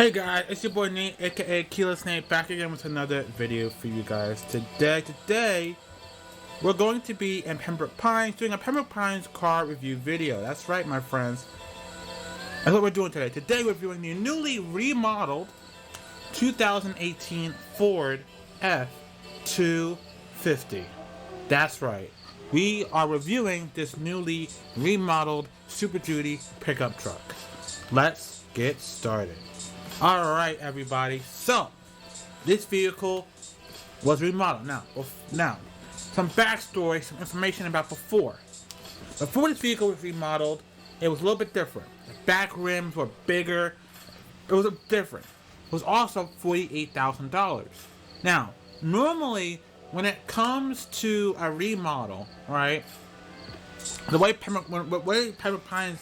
Hey guys, it's your boy Nate, aka Keyless Nate, back again with another video for you guys. Today, we're going to be in Pembroke Pines, doing a Pembroke Pines car review video. That's right, my friends. That's what we're doing today. Today, we're reviewing the newly remodeled 2018 Ford F250. That's right. We are reviewing this newly remodeled Super Duty pickup truck. Let's get started. Alright everybody, so this vehicle was remodeled. Now, some backstory, some information about before. Before this vehicle was remodeled, it was a little bit different. The back rims were bigger. It was different. It was also $48,000. Now, normally when it comes to a remodel, right, the way Pembroke Pines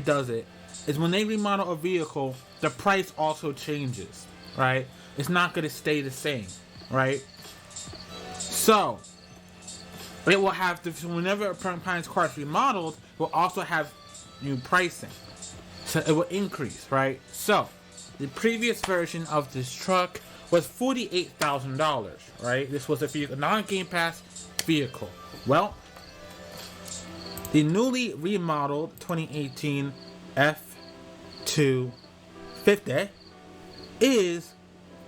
does it is when they remodel a vehicle, the price also changes, right? It's not going to stay the same, right? So, it will have to, whenever a Pembroke Pines car is remodeled, it will also have new pricing. So, it will increase, right? So, the previous version of this truck was $48,000, right? This was a vehicle, non-Game Pass vehicle. Well, the newly remodeled 2018 F250 is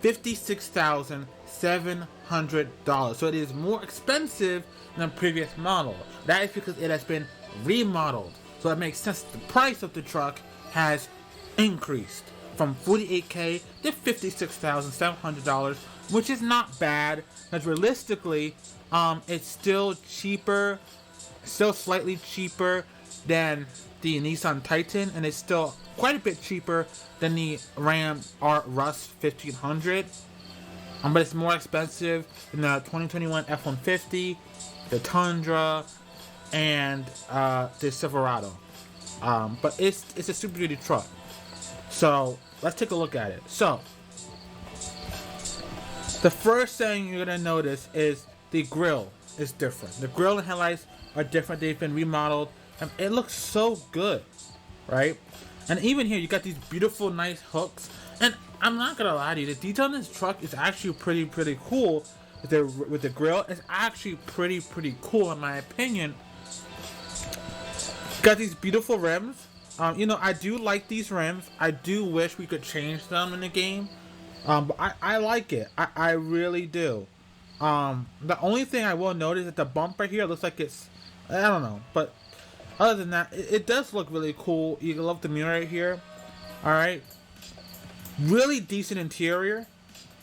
$56,700. So it is more expensive than the previous model. That is because it has been remodeled. So it makes sense. The price of the truck has increased from $48K to $56,700, which is not bad. Because realistically, it's still cheaper, still slightly cheaper than the Nissan Titan, and it's still quite a bit cheaper than the Ram Rust 1500. But it's more expensive than the 2021 F150, the Tundra, and the Silverado. But it's a Super Duty truck. So let's take a look at it. So the first thing you're gonna notice is the grille is different. The grille and headlights are different. They've been remodeled. And it looks so good, right? And even here, you got these beautiful, nice hooks. And I'm not gonna lie to you, the detail in this truck is actually pretty cool. With the grille, it's actually pretty cool in my opinion. Got these beautiful rims. I do like these rims. I do wish we could change them in the game. But I like it. I really do. The only thing I will notice is that the bumper here looks like it's, I don't know, but other than that, it does look really cool. You love the mirror here. Alright. Really decent interior.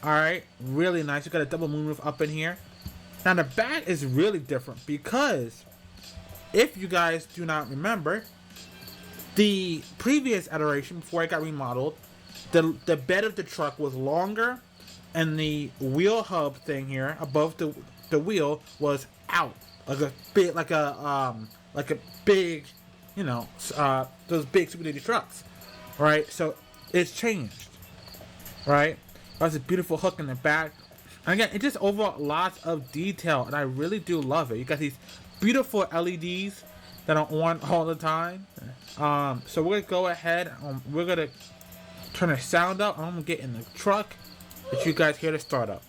Alright. Really nice. You got a double moonroof up in here. Now the back is really different because if you guys do not remember, the previous iteration before it got remodeled, the bed of the truck was longer and the wheel hub thing here above the wheel was out. Like a big, those big Super Duty trucks, right? So it's changed, right? There's a beautiful hook in the back. And again, it just overall lots of detail, and I really do love it. You got these beautiful LEDs that are on all the time. So we're gonna go ahead. We're gonna turn the sound up. I'm gonna get in the truck that you guys hear the start up.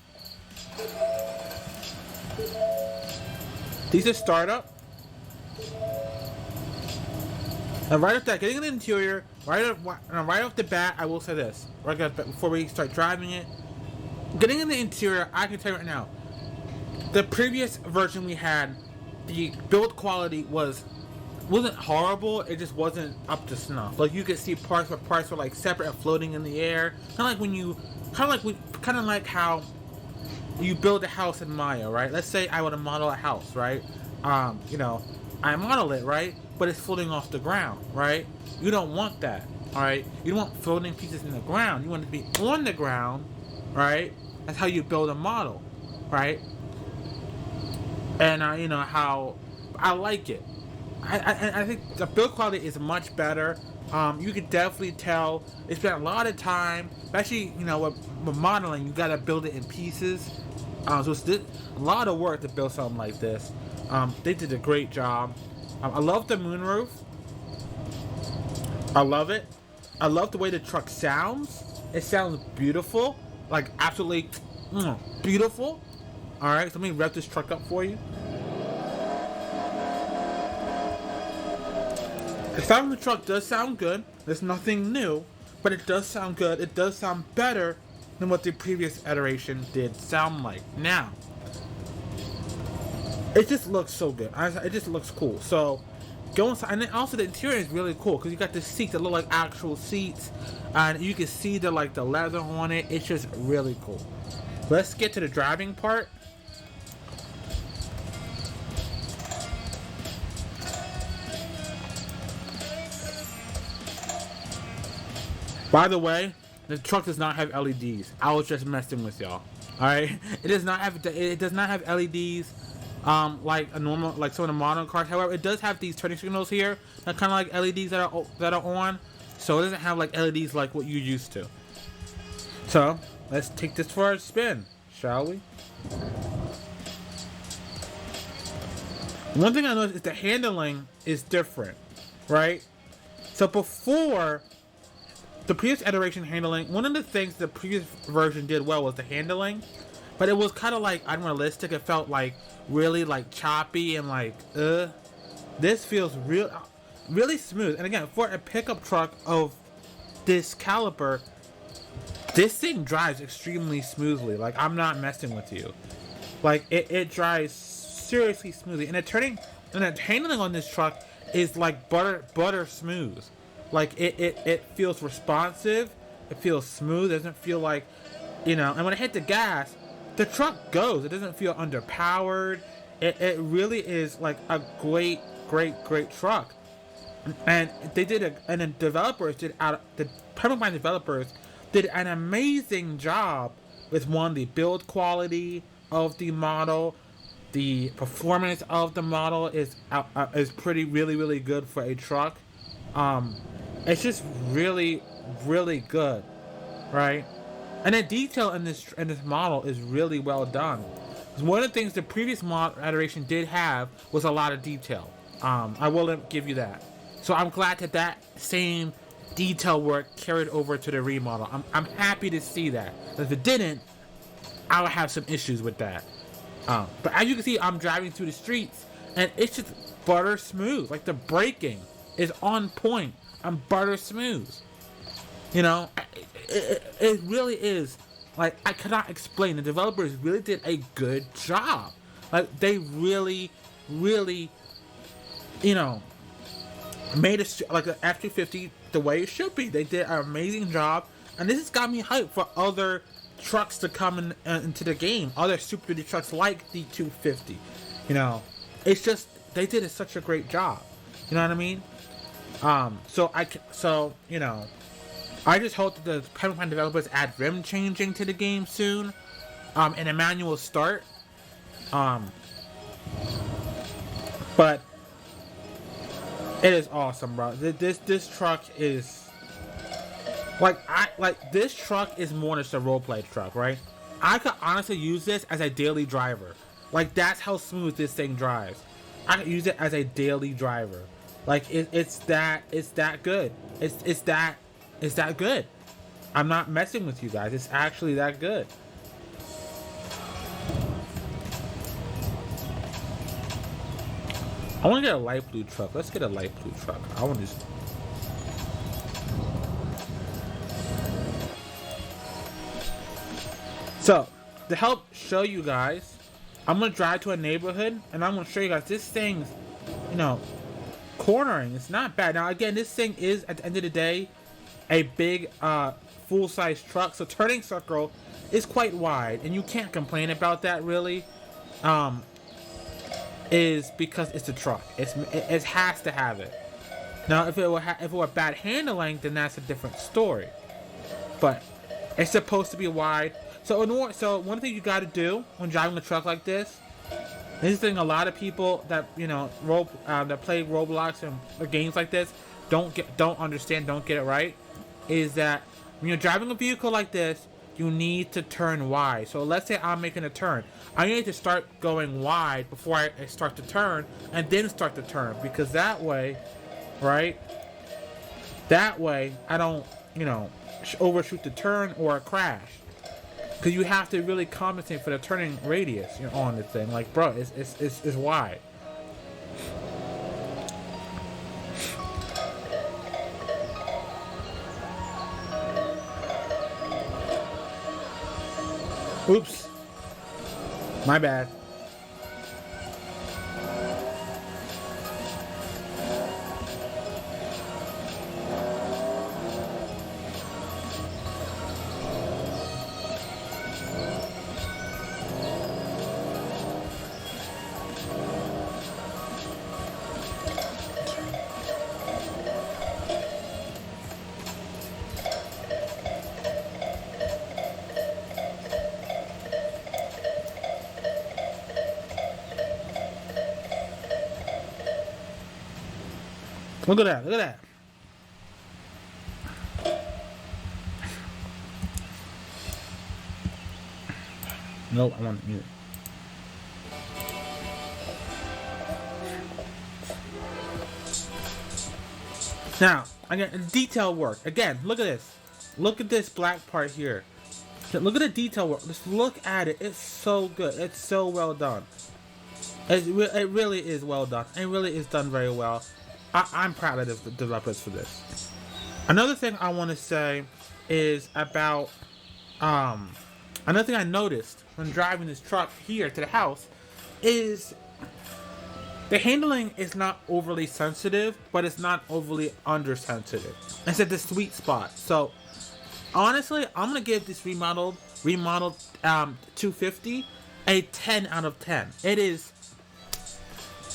These are startup. And right off that, getting in the interior, right off the bat, I will say this. Before we start driving it, getting in the interior, I can tell you right now, the previous version we had, the build quality wasn't horrible. It just wasn't up to snuff. Like you could see parts were like separate and floating in the air. Kind of like how you build a house in Maya, right? Let's say I want to model a house, right? I model it, right? But it's floating off the ground, right? You don't want that, all right? You don't want floating pieces in the ground. You want it to be on the ground, right? That's how you build a model, right? And how I like it. I think the build quality is much better. You can definitely tell it's been a lot of time, especially with modeling. You gotta build it in pieces. So it's a lot of work to build something like this. They did a great job. I love the moonroof. I love it. I love the way the truck sounds. It sounds beautiful, like absolutely beautiful. All right, so let me rev this truck up for you. The sound of the truck does sound good. There's nothing new, but it does sound good. It does sound better than what the previous iteration did sound like. Now, it just looks so good. It just looks cool. So, go inside, and then also the interior is really cool because you got the seats that look like actual seats, and you can see the leather on it. It's just really cool. Let's get to the driving part. By the way, the truck does not have LEDs. I was just messing with y'all. All right, it does not have LEDs like a normal, like some of the modern cars. However, it does have these turning signals here that kind of like LEDs that are on. So it doesn't have like LEDs like what you used to. So let's take this for a spin, shall we? One thing I noticed is the handling is different, right? So before, the previous iteration handling, one of the things the previous version did well was the handling, but it was kind of like unrealistic. It felt like really like choppy and like this feels really smooth. And again, for a pickup truck of this caliber, this thing drives extremely smoothly. Like, I'm not messing with you. Like, it drives seriously smoothly, and the handling on this truck is like butter smooth. Like, it feels responsive. It feels smooth. It doesn't feel like, and when I hit the gas, the truck goes. It doesn't feel underpowered. It really is like a great truck. And they did and the developers the Pembroke developers did an amazing job with the build quality of the model. The performance of the model is really good for a truck. It's just really good, right? And the detail in this model is really well done. One of the things the previous iteration did have was a lot of detail. I will give you that. So I'm glad that same detail work carried over to the remodel. I'm happy to see that. If it didn't, I would have some issues with that. But as you can see, I'm driving through the streets, and it's just butter smooth. Like, the braking is on point. I'm butter smooth. It really is. Like, I cannot explain. The developers really did a good job. Like, they really made like an F250 the way it should be. They did an amazing job, and this has got me hyped for other trucks to come into the game. Other Super Duty trucks like the 250. It's just they did such a great job. You know what I mean? I just hope that the Pembroke developers add rim changing to the game soon, and a manual start. But it is awesome, bro. This truck is this truck is more than just a roleplay truck, right? I could honestly use this as a daily driver. Like, that's how smooth this thing drives. I could use it as a daily driver. Like, it's that good. It's that good. I'm not messing with you guys. It's actually that good. I want to get a light blue truck. Let's get a light blue truck. I want to just... So, to help show you guys, I'm going to drive to a neighborhood, and I'm going to show you guys this thing's, cornering. It's not bad. Now, again, this thing is, at the end of the day, a big, full-size truck. So, turning circle is quite wide, and you can't complain about that, really. Is because it's a truck. It has to have it. Now, if it were bad handling, then that's a different story. But it's supposed to be wide. So one thing you got to do when driving a truck like this is thing a lot of people that that play Roblox and games like this don't understand, don't get it right, is that when you're driving a vehicle like this, you need to turn wide. So let's say I'm making a turn. I need to start going wide before I start to turn, and then start to turn, because that way, right? That way, I don't you know, overshoot the turn or a crash. Because you have to really compensate for the turning radius, you know, on this thing. Like, bro, it's wide. Oops. My bad. Look at that, look at that. Nope, I want to mute it. Now, again, detail work. Again, look at this. Look at this black part here. Look at the detail work. Just look at it. It's so good. It's so well done. It really is well done. It really is done very well. I'm proud of the developers for this. Another thing I want to say is about another thing I noticed when driving this truck here to the house is the handling is not overly sensitive, but it's not overly undersensitive. It's at the sweet spot. So honestly, I'm gonna give this remodeled 250 a 10 out of 10. It is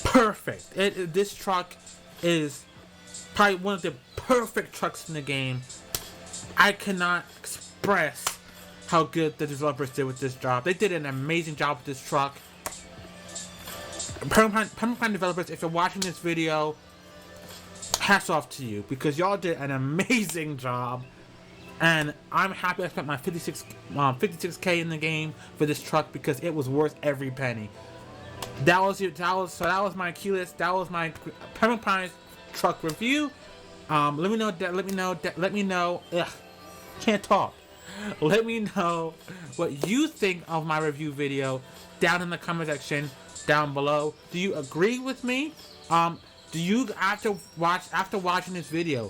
perfect. This truck is probably one of the perfect trucks in the game. I cannot express how good the developers did with this job. They did an amazing job with this truck. Pembroke developers, if you're watching this video, hats off to you because y'all did an amazing job. And I'm happy I spent my 56K in the game for this truck because it was worth every penny. That was my key list. That was my Pembroke truck review. Let me know. Can't talk. Let me know what you think of my review video down in the comment section down below. Do you agree with me? Do you after watching this video,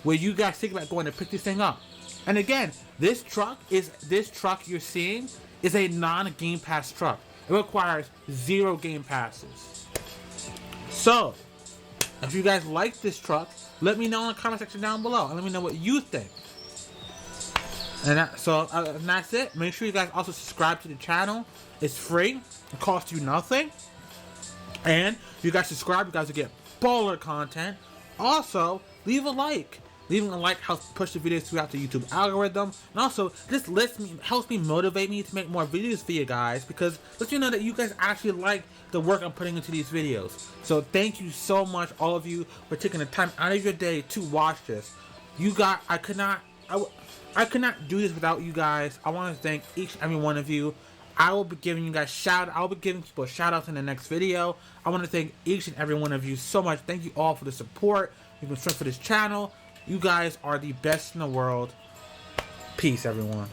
will you guys think about going to pick this thing up? And again, this truck you're seeing is a non-Game Pass truck. It requires 0 Game Passes. So, if you guys like this truck, let me know in the comment section down below. And let me know what you think. And that's it. Make sure you guys also subscribe to the channel. It's free. It costs you nothing. And if you guys subscribe, you guys will get baller content. Also, leave a like. Leaving a like helps push the videos throughout the YouTube algorithm, and also this helps me motivate me to make more videos for you guys because lets you know that you guys actually like the work I'm putting into these videos. So thank you so much, all of you, for taking the time out of your day to watch this. I could not do this without you guys. I want to thank each and every one of you. I will be giving people shout outs in the next video. I want to thank each and every one of you so much. Thank you all for the support. You've been strength for this channel. You guys are the best in the world. Peace, everyone.